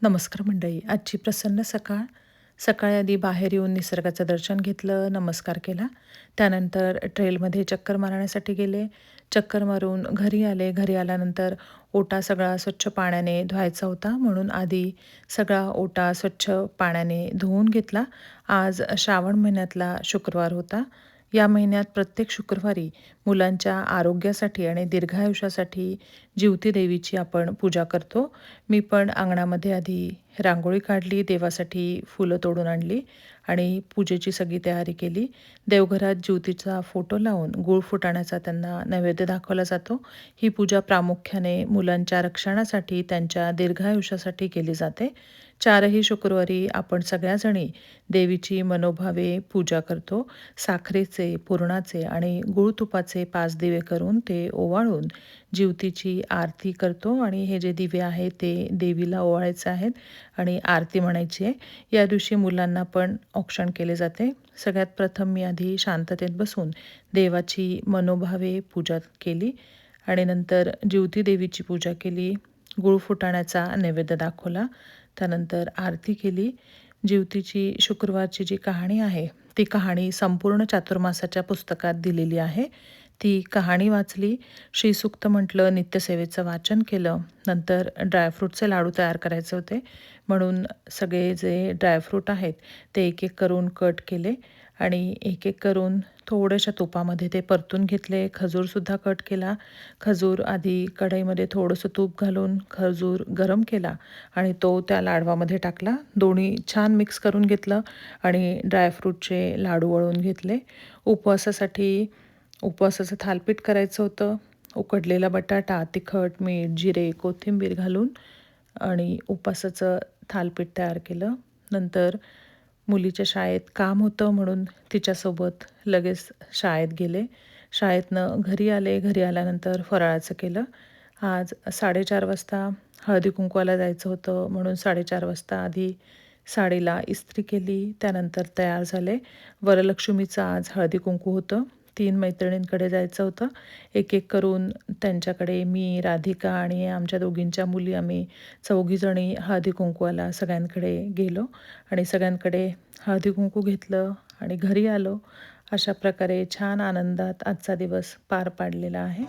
नमस्कार मंडळी. आजची प्रसन्न सकाळ. सकाळी आधी बाहेर येऊन निसर्गाचं दर्शन घेतलं, नमस्कार केला. त्यानंतर ट्रेलमध्ये चक्कर मारण्यासाठी गेले. चक्कर मारून घरी आले. घरी आल्यानंतर ओटा सगळा स्वच्छ पाण्याने धुवायचा होता, म्हणून आधी सगळा ओटा स्वच्छ पाण्याने धुवून घेतला. आज श्रावण महिन्यातला शुक्रवार होता. या महिन्यात प्रत्येक शुक्रवारी मुलांच्या आरोग्यासाठी आणि दीर्घायुष्यासाठी जिवती देवीची आपण पूजा करतो. मी पण अंगणामध्ये आधी रांगोळी काढली, देवासाठी फुलं तोडून आणली आणि पूजेची सगळी तयारी केली. देवघरात ज्योतीचा फोटो लावून गूळ फुटाण्याचा त्यांना नैवेद्य दाखवला जातो. ही पूजा प्रामुख्याने मुलांच्या रक्षणासाठी, त्यांच्या दीर्घायुष्यासाठी केली जाते. चारही शुक्रवारी आपण सगळ्याजणी देवीची मनोभावे पूजा करतो. साखरेचे, पुरणाचे आणि गूळ तुपाचे 5 दिवे करून ते ओवाळून जिवतीची आरती करतो आणि हे जे दिवे आहेत ते देवीला ओवाळायचे आहेत आणि आरती म्हणायची आहे. या दिवशी मुलांना पण औक्षण केले जाते. सगळ्यात प्रथम मी आधी शांततेत बसून देवाची मनोभावे पूजा केली आणि नंतर जिवती देवीची पूजा केली. गूळ फुटाण्याचा नैवेद्य दाखवला. त्यानंतर आरती केली. जिवतीची शुक्रवारची जी कहाणी आहे, ती कहाणी संपूर्ण चातुर्मासाच्या पुस्तकात दिलेली आहे. ती कहाणी वाचली, श्रीसूक्त म्हटलं, नित्यसेवेचं वाचन केलं. नंतर ड्रायफ्रूटचे लाडू तयार करायचे होते, म्हणून सगळे जे ड्रायफ्रूट आहेत ते एक एक करून कट केले आणि एक एक करून थोड्याशा तुपामध्ये ते परतून घेतले. खजूरसुद्धा कट केला. खजूर आधी कढईमध्ये थोडंसं तूप घालून खजूर गरम केला आणि तो त्या लाडवामध्ये टाकला. दोन्ही छान मिक्स करून घेतलं आणि ड्रायफ्रूटचे लाडू वळून घेतले. उपवासाचं थालीपीठ करायचं होतं. उकडलेला बटाटा, तिखट, मीठ, जिरे, कोथिंबीर घालून आणि उपवासाचं थालीपीठ तयार केलं. नंतर मुलीच्या शाळेत काम होतं, म्हणून तिच्यासोबत लगेच शाळेत गेले. शाळेतनं घरी आले. घरी आल्यानंतर फराळाचं केलं. आज 4:30 वाजता हळदी-कुंकवाला जायचं होतं, म्हणून 4:30 वाजता आधी साडीला इस्त्री केली. त्यानंतर तयार झाले. वरलक्ष्मीचं आज हळदी-कुंकू होतं. 3 मैत्रिणींकडे जायचं होतं. एक एक करून त्यांच्याकडे मी, राधिका आणि आमच्या दोघींच्या मुली आम्ही चौघीजणी हळदी-कुंकवाला सगळ्यांकडे गेलो आणि सगळ्यांकडे हळदी-कुंकू घेतलं आणि घरी आलो. अशा प्रकारे छान आनंदात आजचा दिवस पार पाडलेला आहे.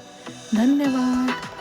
धन्यवाद.